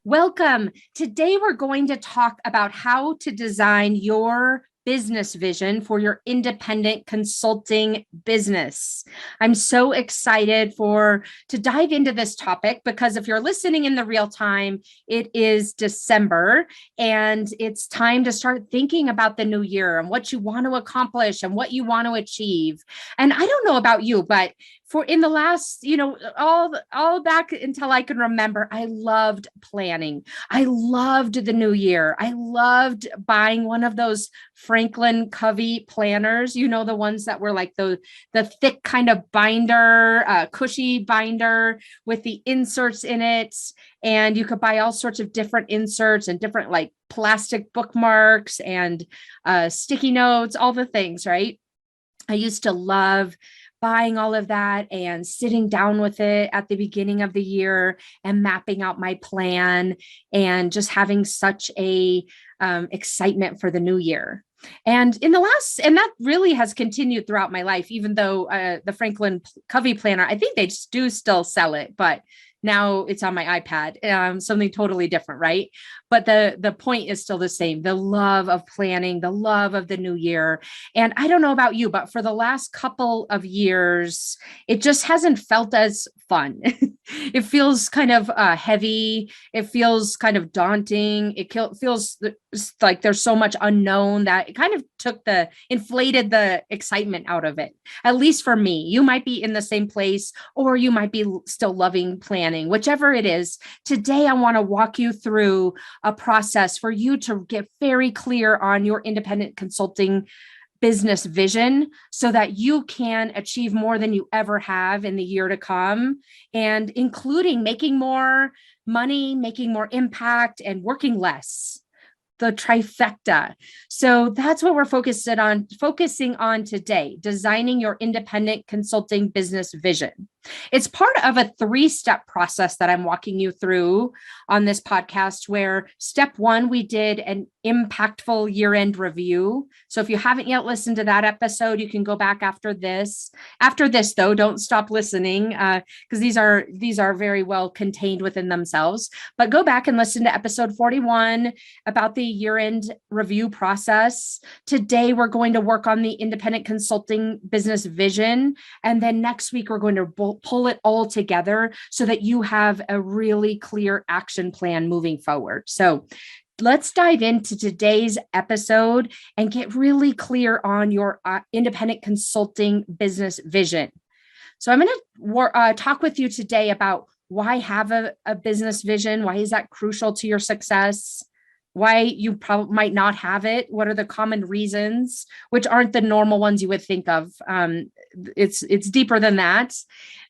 Welcome. Today, we're going to talk about how to design your business vision for your independent consulting business. I'm so excited to dive into this topic because if you're listening in the real time, it is December and it's time to start thinking about the new year and what you want to accomplish and what you want to achieve. And I don't know about you, but for in the last, all back until I can remember, I loved planning. I loved the new year. I loved buying one of those Franklin Covey planners, the ones that were like the thick kind of binder, cushy binder with the inserts in it. And you could buy all sorts of different inserts and different like plastic bookmarks and sticky notes, all the things, right? I used to love buying all of that and sitting down with it at the beginning of the year and mapping out my plan and just having such a excitement for the new year. And and that really has continued throughout my life, even though the Franklin Covey planner, I think they do still sell it, but now it's on my iPad, something totally different, right? But the point is still the same, the love of planning, the love of the new year. And I don't know about you, but for the last couple of years, it just hasn't felt as fun. It feels kind of heavy. It feels kind of daunting. It feels like there's so much unknown that it kind of inflated the excitement out of it. At least for me, you might be in the same place, or you might be still loving planning, whichever it is. Today, I want to walk you through a process for you to get very clear on your independent consulting business vision so that you can achieve more than you ever have in the year to come, and including making more money, making more impact, and working less. The trifecta. So that's what we're focusing on today, designing your independent consulting business vision. It's part of a 3-step process that I'm walking you through on this podcast, where step 1, we did an impactful year-end review. So if you haven't yet listened to that episode, you can go back after this. After this, though, don't stop listening because these are very well contained within themselves. But go back and listen to episode 41 about the year-end review process. Today, we're going to work on the independent consulting business vision. And then next week, we're going to pull it all together so that you have a really clear action plan moving forward. So let's dive into today's episode and get really clear on your independent consulting business vision. So I'm going to talk with you today about why have a business vision. Why is that crucial to your success? Why you probably might not have it. What are the common reasons, which aren't the normal ones you would think of? It's deeper than that.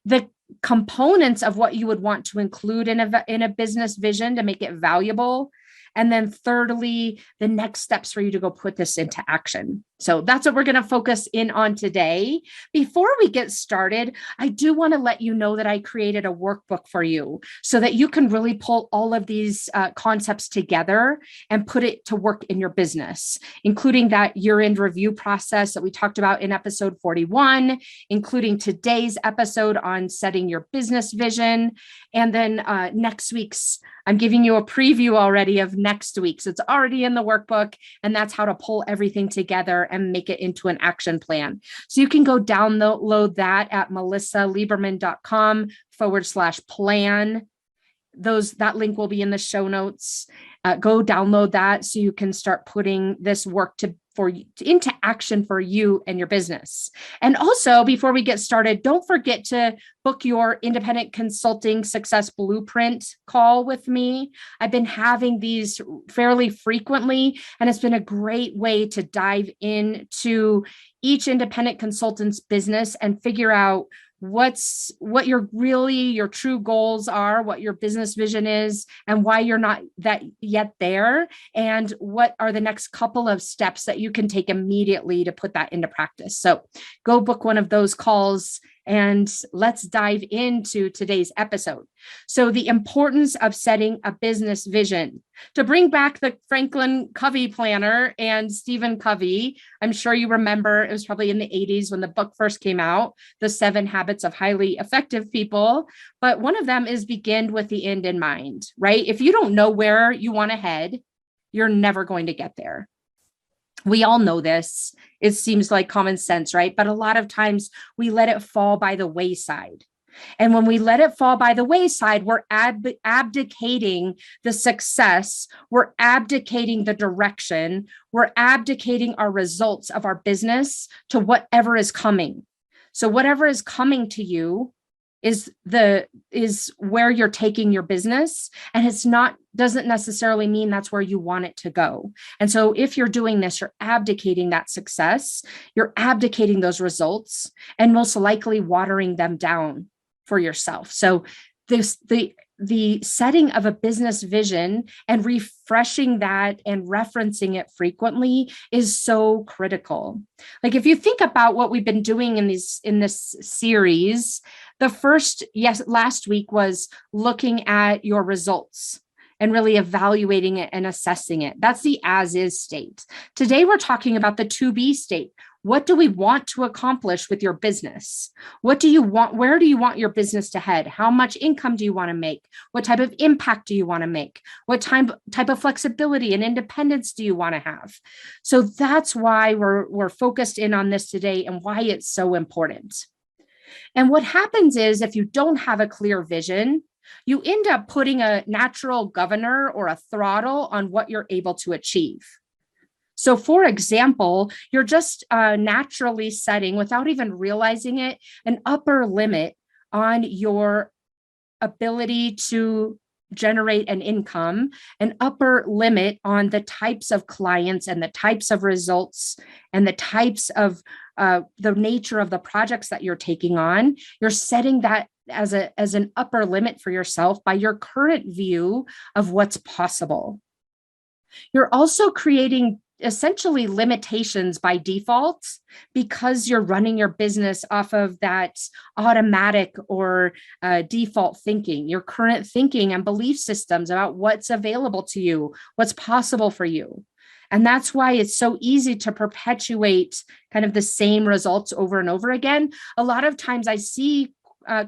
The components of what you would want to include in a business vision to make it valuable. And then thirdly, the next steps for you to go put this into action. So that's what we're going to focus in on today. Before we get started, I do want to let you know that I created a workbook for you so that you can really pull all of these concepts together and put it to work in your business, including that year-end review process that we talked about in episode 41, including today's episode on setting your business vision. And then next week's, I'm giving you a preview already of next week's. It's already in the workbook, and that's how to pull everything together and make it into an action plan. So you can go download that at melissalieberman.com/plan. That link will be in the show notes. Go download that so you can start putting this work into action for you and your business. And also, before we get started, don't forget to book your independent consulting success blueprint call with me. I've been having these fairly frequently, and it's been a great way to dive into each independent consultant's business and figure out what your true goals are, what your business vision is, and why you're not that yet there, and what are the next couple of steps that you can take immediately to put that into practice. So go book one of those calls And let's dive into today's episode. So, the importance of setting a business vision. To bring back the Franklin Covey planner and Stephen Covey, I'm sure you remember it was probably in the 80s when the book first came out, The 7 Habits of Highly Effective People. But one of them is begin with the end in mind, right? If you don't know where you want to head, you're never going to get there. We all know this. It seems like common sense, right? But a lot of times we let it fall by the wayside. And when we let it fall by the wayside, we're abdicating the success, we're abdicating the direction, we're abdicating our results of our business to whatever is coming. So whatever is coming to you is where you're taking your business, and doesn't necessarily mean that's where you want it to go. And so if you're doing this, you're abdicating that success, you're abdicating those results, and most likely watering them down for yourself. So the setting of a business vision and refreshing that and referencing it frequently is so critical. Like if you think about what we've been doing in this series, last week was looking at your results and really evaluating it and assessing it. That's the as is state. Today, we're talking about the to be state. What do we want to accomplish with your business? What do you want? Where do you want your business to head? How much income do you want to make? What type of impact do you want to make? What type of flexibility and independence do you want to have? So that's why we're focused in on this today and why it's so important. And what happens is if you don't have a clear vision, you end up putting a natural governor or a throttle on what you're able to achieve. So for example, you're just naturally setting, without even realizing it, an upper limit on your ability to generate an income, an upper limit on the types of clients and the types of results and the types of the nature of the projects that you're taking on. You're setting that as an upper limit for yourself by your current view of what's possible. You're also creating essentially limitations by default because you're running your business off of that automatic or default thinking, your current thinking and belief systems about what's available to you, what's possible for you. And that's why it's so easy to perpetuate kind of the same results over and over again. A lot of times I see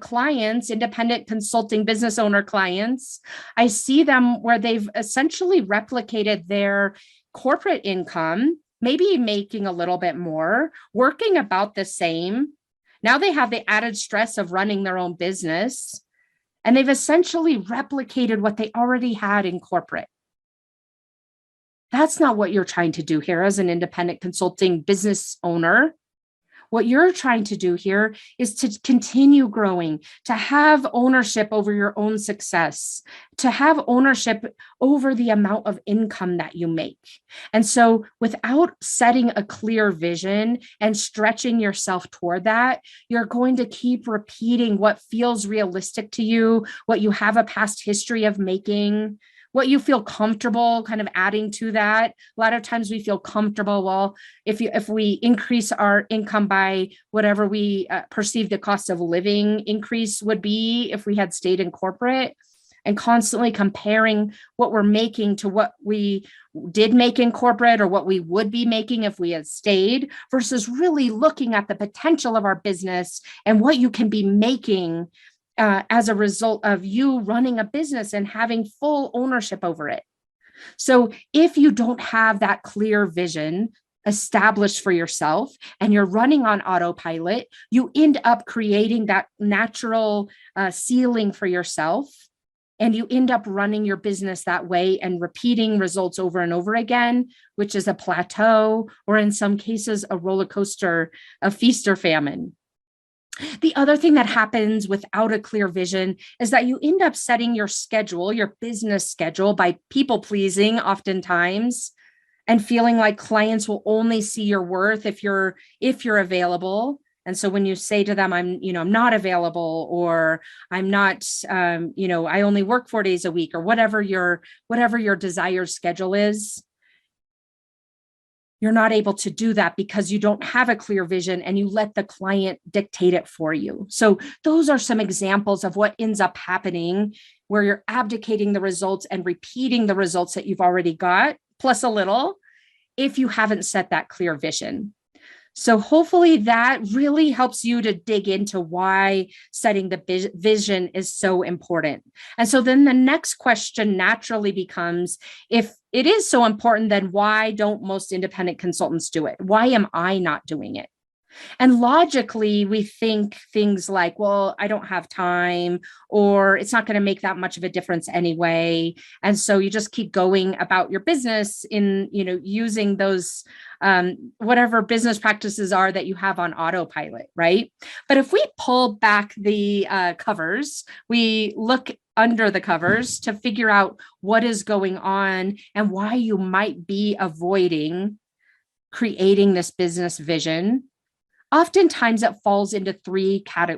clients, independent consulting business owner clients, I see them where they've essentially replicated their corporate income, maybe making a little bit more, working about the same. Now they have the added stress of running their own business, and they've essentially replicated what they already had in corporate. That's not what you're trying to do here as an independent consulting business owner. What you're trying to do here is to continue growing, to have ownership over your own success, to have ownership over the amount of income that you make. And so without setting a clear vision and stretching yourself toward that, you're going to keep repeating what feels realistic to you, what you have a past history of making, what you feel comfortable kind of adding to that. A lot of times we feel comfortable, well, if we increase our income by whatever we perceive the cost of living increase would be if we had stayed in corporate, and constantly comparing what we're making to what we did make in corporate or what we would be making if we had stayed, versus really looking at the potential of our business and what you can be making as a result of you running a business and having full ownership over it. So if you don't have that clear vision established for yourself and you're running on autopilot, you end up creating that natural ceiling for yourself. And you end up running your business that way and repeating results over and over again, which is a plateau, or in some cases, a roller coaster of feast or famine. The other thing that happens without a clear vision is that you end up setting your schedule, your business schedule, by people pleasing oftentimes, and feeling like clients will only see your worth if you're available. And so when you say to them, I'm not available, or I'm not, I only work 4 days a week, or whatever your desired schedule is, you're not able to do that because you don't have a clear vision and you let the client dictate it for you. So those are some examples of what ends up happening where you're abdicating the results and repeating the results that you've already got, plus a little, if you haven't set that clear vision. So hopefully that really helps you to dig into why setting the vision is so important. And so then the next question naturally becomes, if it is so important, then why don't most independent consultants do it? Why am I not doing it? And logically, we think things like, well, I don't have time, or it's not going to make that much of a difference anyway. And so you just keep going about your business in, using those whatever business practices are that you have on autopilot, right? But if we pull back the covers, we look under the covers to figure out what is going on and why you might be avoiding creating this business vision. Oftentimes it falls into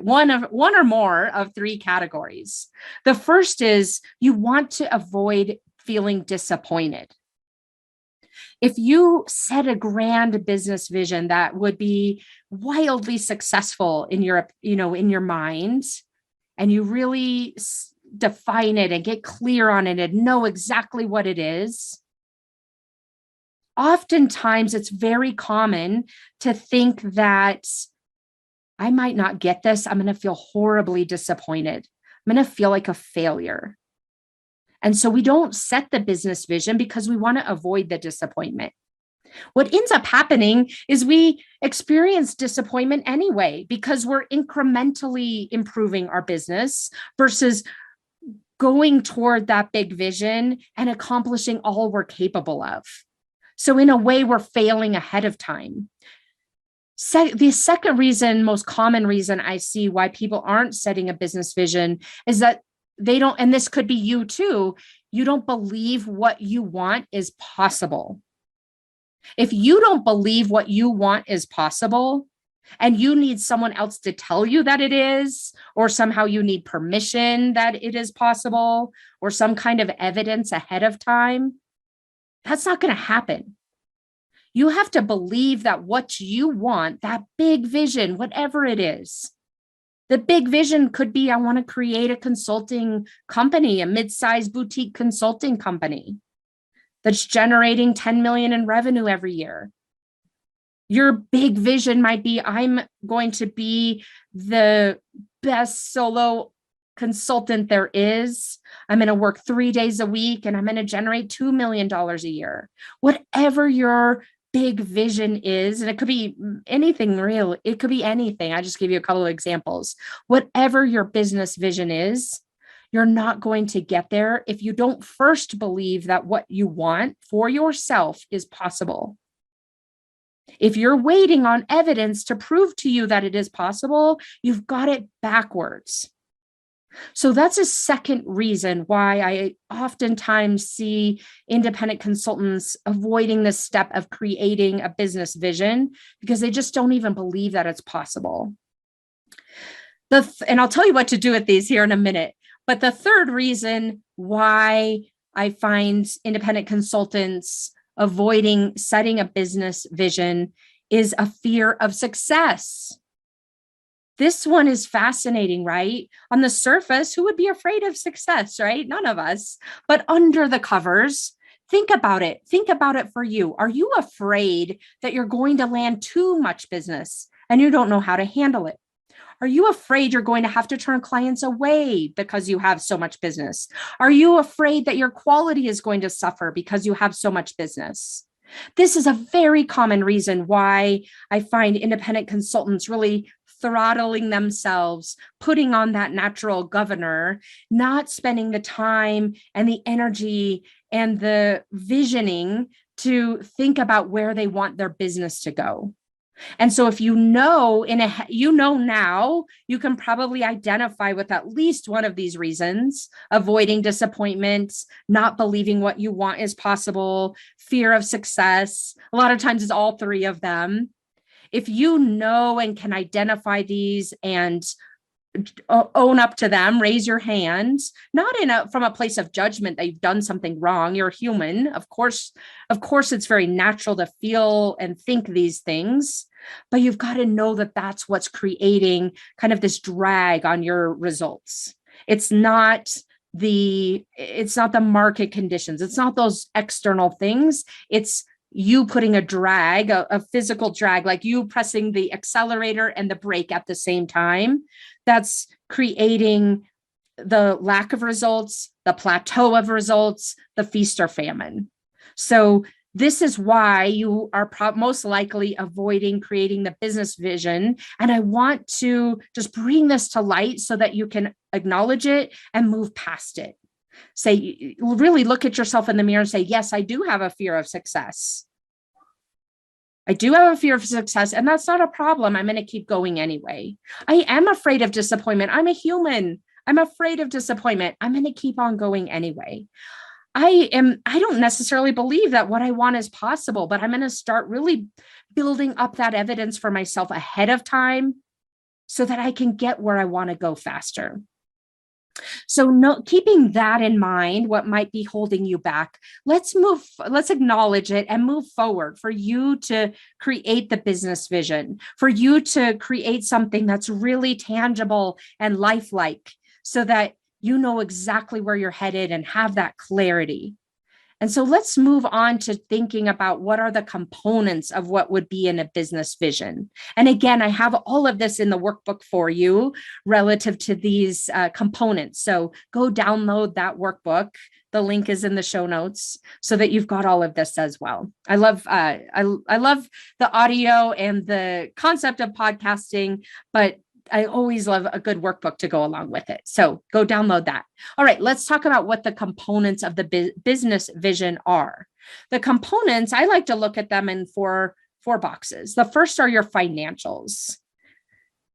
one or more of three categories. The first is you want to avoid feeling disappointed. If you set a grand business vision that would be wildly successful in your mind, and you really define it and get clear on it and know exactly what it is, oftentimes it's very common to think that I might not get this. I'm going to feel horribly disappointed. I'm going to feel like a failure. And so we don't set the business vision because we want to avoid the disappointment. What ends up happening is we experience disappointment anyway because we're incrementally improving our business versus going toward that big vision and accomplishing all we're capable of. So in a way, we're failing ahead of time. The second reason, most common reason I see why people aren't setting a business vision is that they don't, and this could be you too, you don't believe what you want is possible. If you don't believe what you want is possible, and you need someone else to tell you that it is, or somehow you need permission that it is possible, or some kind of evidence ahead of time, that's not going to happen. You have to believe that what you want, that big vision, whatever it is, the big vision could be, I want to create a consulting company, a mid-sized boutique consulting company that's generating 10 million in revenue every year. Your big vision might be, I'm going to be the best solo consultant there is. I'm going to work 3 days a week and I'm going to generate $2 million a year. Whatever your big vision is, and it could be anything real. It could be anything. I just gave you a couple of examples. Whatever your business vision is, you're not going to get there if you don't first believe that what you want for yourself is possible. If you're waiting on evidence to prove to you that it is possible, you've got it backwards. So that's a second reason why I oftentimes see independent consultants avoiding the step of creating a business vision because they just don't even believe that it's possible. And I'll tell you what to do with these here in a minute. But the third reason why I find independent consultants avoiding setting a business vision is a fear of success. This one is fascinating, right? On the surface, who would be afraid of success, right? None of us. But under the covers, think about it. Think about it for you. Are you afraid that you're going to land too much business and you don't know how to handle it? Are you afraid you're going to have to turn clients away because you have so much business? Are you afraid that your quality is going to suffer because you have so much business? This is a very common reason why I find independent consultants really throttling themselves, putting on that natural governor, not spending the time and the energy and the visioning to think about where they want their business to go. And so if you know now, you can probably identify with at least one of these reasons: avoiding disappointment, not believing what you want is possible, fear of success. A lot of times it's all three of them. If you know and can identify these and own up to them, raise your hand, not from a place of judgment that you've done something wrong. You're human. Of course, it's very natural to feel and think these things, but you've got to know that that's what's creating kind of this drag on your results. It's not the market conditions. It's not those external things. It's you putting a drag, a physical drag, like you pressing the accelerator and the brake at the same time, that's creating the lack of results, the plateau of results, the feast or famine. So this is why you are most likely avoiding creating the business vision. And I want to just bring this to light so that you can acknowledge it and move past it. Say, really look at yourself in the mirror and say, yes, I do have a fear of success. I do have a fear of success, and that's not a problem. I'm going to keep going anyway. I am afraid of disappointment. I'm a human. I'm afraid of disappointment. I'm going to keep on going anyway. I don't necessarily believe that what I want is possible, but I'm going to start really building up that evidence for myself ahead of time so that I can get where I want to go faster. So keeping that in mind, what might be holding you back, let's acknowledge it and move forward for you to create the business vision, for you to create something that's really tangible and lifelike so that you know exactly where you're headed and have that clarity. And so let's move on to thinking about what are the components of what would be in a business vision. And again, I have all of this in the workbook for you relative to these components. So go download that workbook. The link is in the show notes so that you've got all of this as well. I love the audio and the concept of podcasting, but I always love a good workbook to go along with it. So go download that. All right, let's talk about what the components of the business vision are. The components, I like to look at them in four boxes. The first are your financials.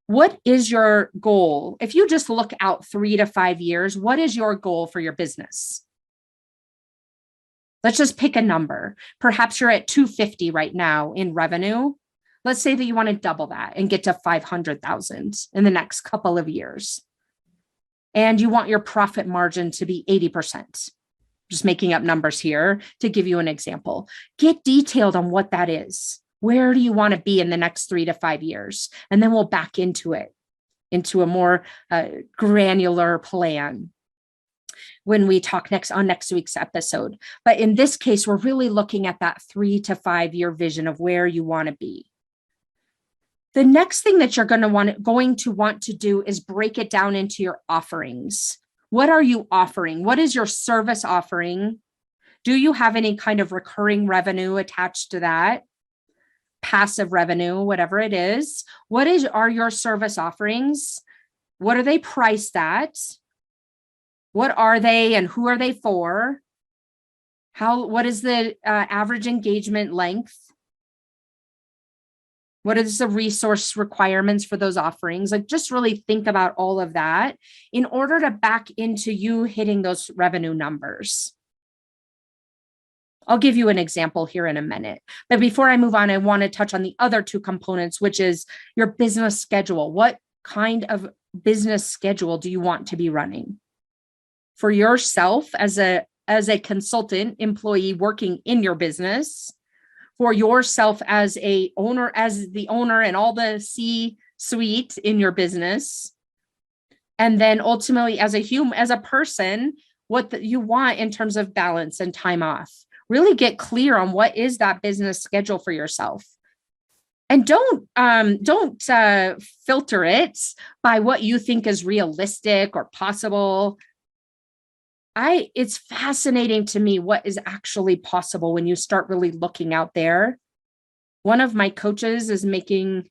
What is your goal? If you just look out 3 to 5 years, what is your goal for your business? Let's just pick a number. Perhaps you're at 250 right now in revenue. Let's say that you want to double that and get to 500,000 in the next couple of years. And you want your profit margin to be 80%. Just making up numbers here to give you an example. Get detailed on what that is. Where do you want to be in the next 3 to 5 years? And then we'll back into it, into a more granular plan when we talk on next week's episode. But in this case, we're really looking at that 3 to 5 year vision of where you want to be. The next thing that you're going to want to do is break it down into your offerings. What are you offering? What is your service offering? Do you have any kind of recurring revenue attached to that? Passive revenue, whatever it is. Are your service offerings? What are they priced at? What are they and who are they for? What is the average engagement length? What is the resource requirements for those offerings? Like, just really think about all of that in order to back into you hitting those revenue numbers. I'll give you an example here in a minute. But before I move on, I want to touch on the other two components, which is your business schedule. What kind of business schedule do you want to be running? For yourself as a consultant employee working in your business, for yourself as the owner and all the C-suite in your business, and then ultimately as a person, what you want in terms of balance and time off. Really get clear on what is that business schedule for yourself, and don't filter it by what you think is realistic or possible. It's fascinating to me what is actually possible when you start really looking out there. One of my coaches is making,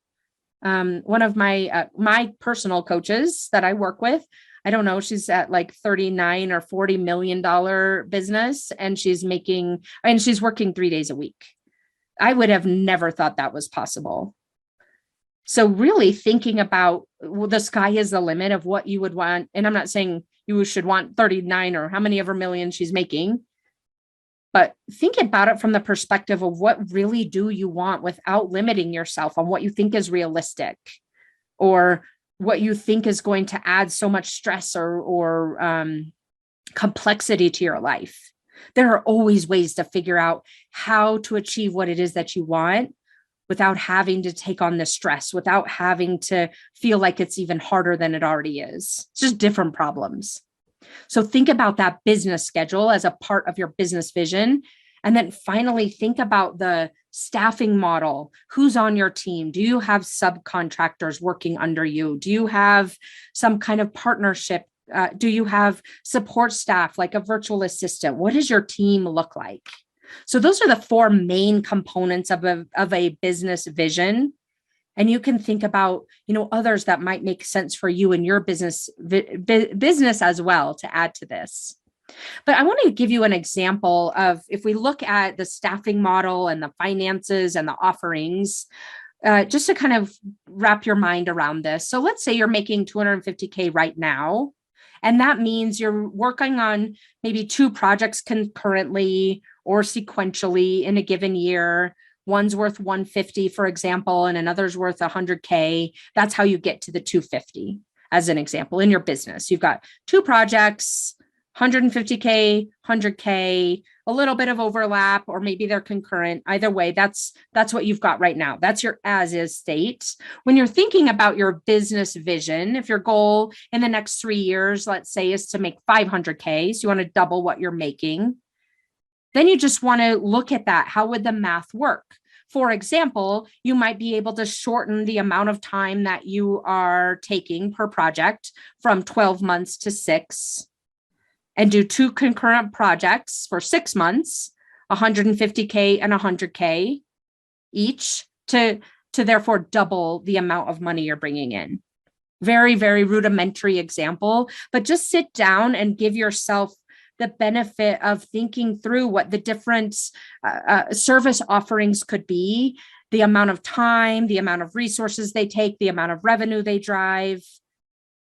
one of my personal coaches that I work with, I don't know, she's at like $39 or $40 million business, and she's working 3 days a week. I would have never thought that was possible. So really thinking about, the sky is the limit of what you would want. And I'm not saying you should want 39 or how many ever million she's making, but think about it from the perspective of what really do you want without limiting yourself on what you think is realistic, or what you think is going to add so much stress or complexity to your life. There are always ways to figure out how to achieve what it is that you want without having to take on the stress, without having to feel like it's even harder than it already is. It's just different problems. So think about that business schedule as a part of your business vision. And then finally, think about the staffing model. Who's on your team? Do you have subcontractors working under you? Do you have some kind of partnership? Do you have support staff like a virtual assistant? What does your team look like? So those are the four main components of a business vision. And you can think about, others that might make sense for you in your business as well to add to this. But I want to give you an example of if we look at the staffing model and the finances and the offerings, just to kind of wrap your mind around this. So let's say you're making $250K right now. And that means you're working on maybe 2 projects concurrently or sequentially in a given year. One's worth 150, for example, and another's worth 100K. That's how you get to the 250 as an example in your business. You've got 2 projects, 150K, 100K, a little bit of overlap, or maybe they're concurrent. Either way, that's what you've got right now. That's your as is state. When you're thinking about your business vision, if your goal in the next 3 years, let's say, is to make 500K, so you want to double what you're making, then you just want to look at that. How would the math work? For example, you might be able to shorten the amount of time that you are taking per project from 12 months to 6 and do 2 concurrent projects for 6 months, 150K and 100K each to therefore double the amount of money you're bringing in. Very, very rudimentary example, but just sit down and give yourself the benefit of thinking through what the different service offerings could be, the amount of time, the amount of resources they take, the amount of revenue they drive,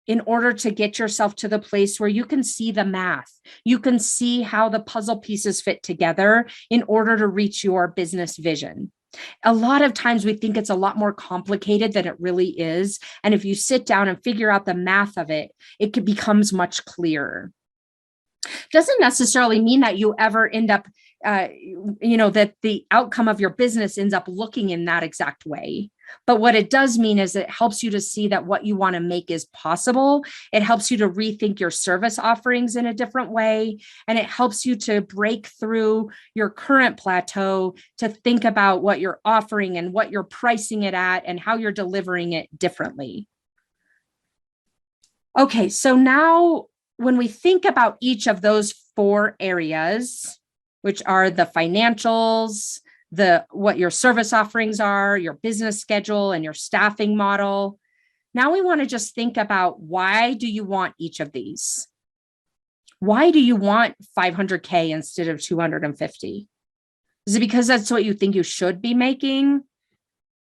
in order to get yourself to the place where you can see the math. You can see how the puzzle pieces fit together in order to reach your business vision. A lot of times we think it's a lot more complicated than it really is. And if you sit down and figure out the math of it, it becomes much clearer. Doesn't necessarily mean that you ever end up, that the outcome of your business ends up looking in that exact way. But what it does mean is it helps you to see that what you want to make is possible. It helps you to rethink your service offerings in a different way. And it helps you to break through your current plateau to think about what you're offering and what you're pricing it at and how you're delivering it differently. Okay, so now when we think about each of those 4 areas, which are the financials, what your service offerings are, your business schedule, and your staffing model, now we want to just think about, why do you want each of these? Why do you want 500K instead of 250? Is it because that's what you think you should be making?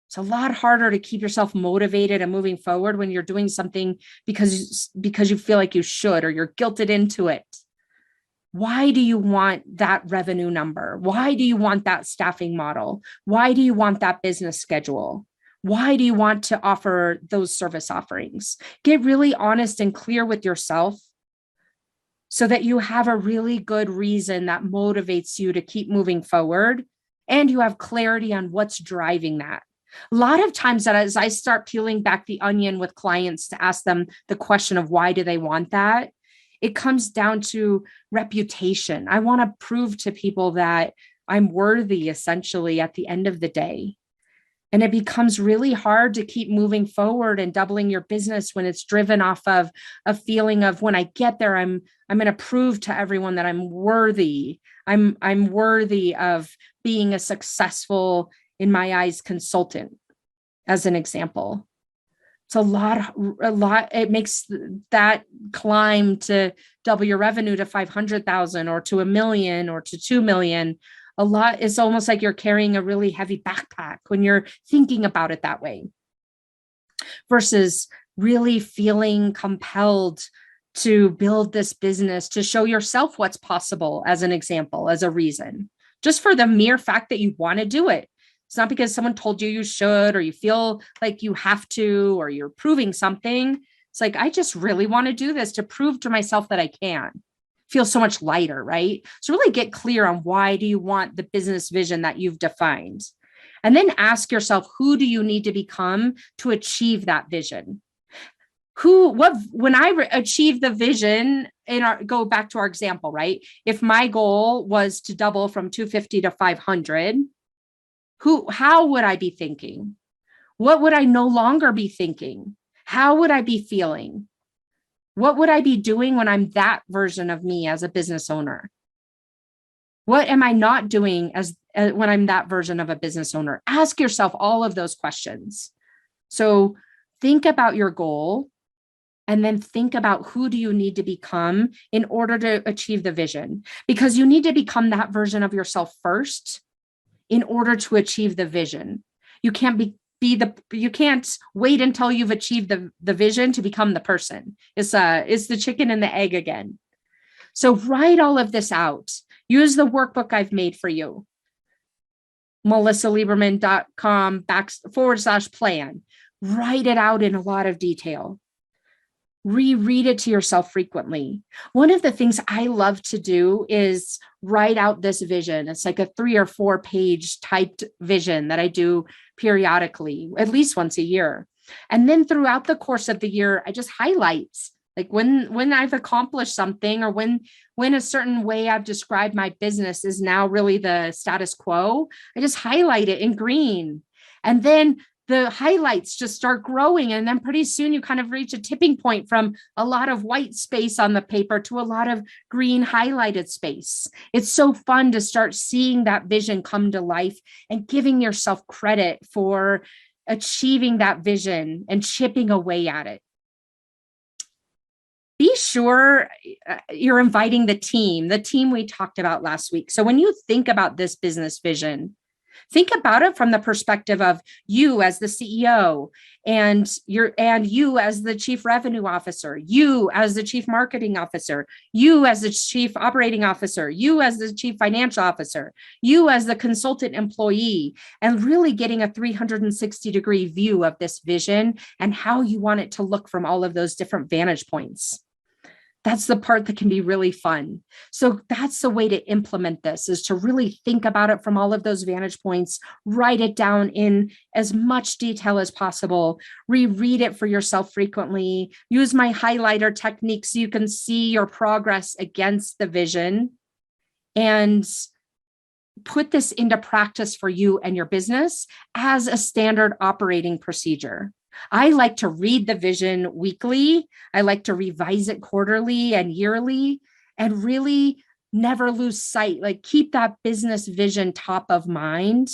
It's a lot harder to keep yourself motivated and moving forward when you're doing something because you feel like you should, or you're guilted into it. Why do you want that revenue number? Why do you want that staffing model? Why do you want that business schedule? Why do you want to offer those service offerings? Get really honest and clear with yourself so that you have a really good reason that motivates you to keep moving forward, and you have clarity on what's driving that. A lot of times that as I start peeling back the onion with clients to ask them the question of why do they want that, it comes down to reputation. I want to prove to people that I'm worthy, essentially, at the end of the day. And it becomes really hard to keep moving forward and doubling your business when it's driven off of a feeling of, when I get there, I'm going to prove to everyone that I'm worthy. I'm worthy of being a successful, in my eyes, consultant, as an example. It's a lot, it makes that climb to double your revenue to 500,000 or to $1 million or to 2 million. A lot. It's almost like you're carrying a really heavy backpack when you're thinking about it that way, versus really feeling compelled to build this business, to show yourself what's possible, as an example, as a reason, just for the mere fact that you want to do it. It's not because someone told you you should, or you feel like you have to, or you're proving something. It's like, I just really want to do this to prove to myself that I can. Feel so much lighter, right? So really get clear on why do you want the business vision that you've defined? And then ask yourself, who do you need to become to achieve that vision? When I achieve the vision go back to our example, right? If my goal was to double from 250 to 500, how would I be thinking? What would I no longer be thinking? How would I be feeling? What would I be doing when I'm that version of me as a business owner? What am I not doing when I'm that version of a business owner? Ask yourself all of those questions. So think about your goal, and then think about who do you need to become in order to achieve the vision, because you need to become that version of yourself first in order to achieve the vision. You can't you can't wait until you've achieved the vision to become the person. It's the chicken and the egg again. So write all of this out. Use the workbook I've made for you. melissalieberman.com/plan. Write it out in a lot of detail. Reread it to yourself frequently. One of the things I love to do is write out this vision. It's like a 3 or 4 page typed vision that I do periodically, at least once a year. And then throughout the course of the year, I just highlight like when I've accomplished something, or when a certain way I've described my business is now really the status quo, I just highlight it in green. And then the highlights just start growing. And then pretty soon you kind of reach a tipping point from a lot of white space on the paper to a lot of green highlighted space. It's so fun to start seeing that vision come to life and giving yourself credit for achieving that vision and chipping away at it. Be sure you're inviting the team we talked about last week. So when you think about this business vision, think about it from the perspective of you as the CEO, and you as the chief revenue officer, you as the chief marketing officer, you as the chief operating officer, you as the chief financial officer, you as the consultant employee, and really getting a 360-degree view of this vision and how you want it to look from all of those different vantage points. That's the part that can be really fun. So that's the way to implement this, is to really think about it from all of those vantage points, write it down in as much detail as possible, reread it for yourself frequently, use my highlighter technique so you can see your progress against the vision, and put this into practice for you and your business as a standard operating procedure. I like to read the vision weekly. I like to revise it quarterly and yearly, and really never lose sight, like keep that business vision top of mind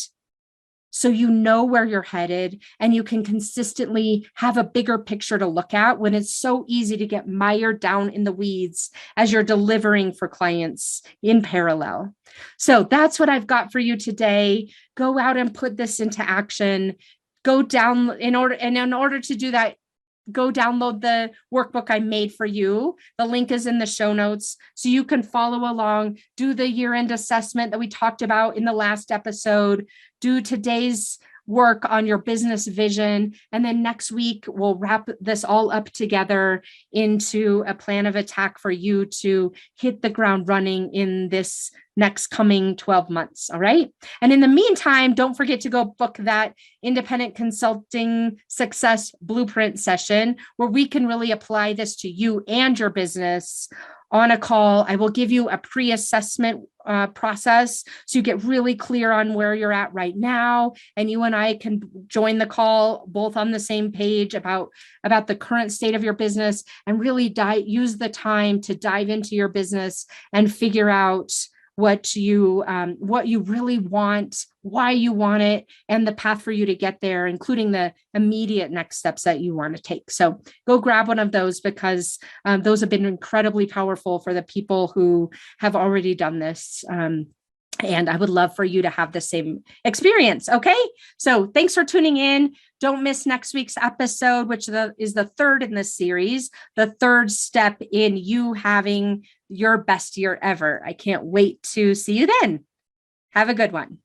so you know where you're headed and you can consistently have a bigger picture to look at when it's so easy to get mired down in the weeds as you're delivering for clients in parallel. So that's what I've got for you today. Go out and put this into action. In order to do that, go download the workbook I made for you. The link is in the show notes so you can follow along, do the year-end assessment that we talked about in the last episode, do today's work on your business vision. And then next week, we'll wrap this all up together into a plan of attack for you to hit the ground running in this next coming 12 months. All right. And in the meantime, don't forget to go book that independent consulting success blueprint session where we can really apply this to you and your business on a call. I will give you a pre-assessment process so you get really clear on where you're at right now, and you and I can join the call both on the same page about the current state of your business, and really use the time to dive into your business and figure out what you really want, why you want it, and the path for you to get there, including the immediate next steps that you want to take. So go grab one of those, because those have been incredibly powerful for the people who have already done this. And I would love for you to have the same experience. Okay. So thanks for tuning in. Don't miss next week's episode, which is the third in this series, the third step in you having your best year ever. I can't wait to see you then. Have a good one.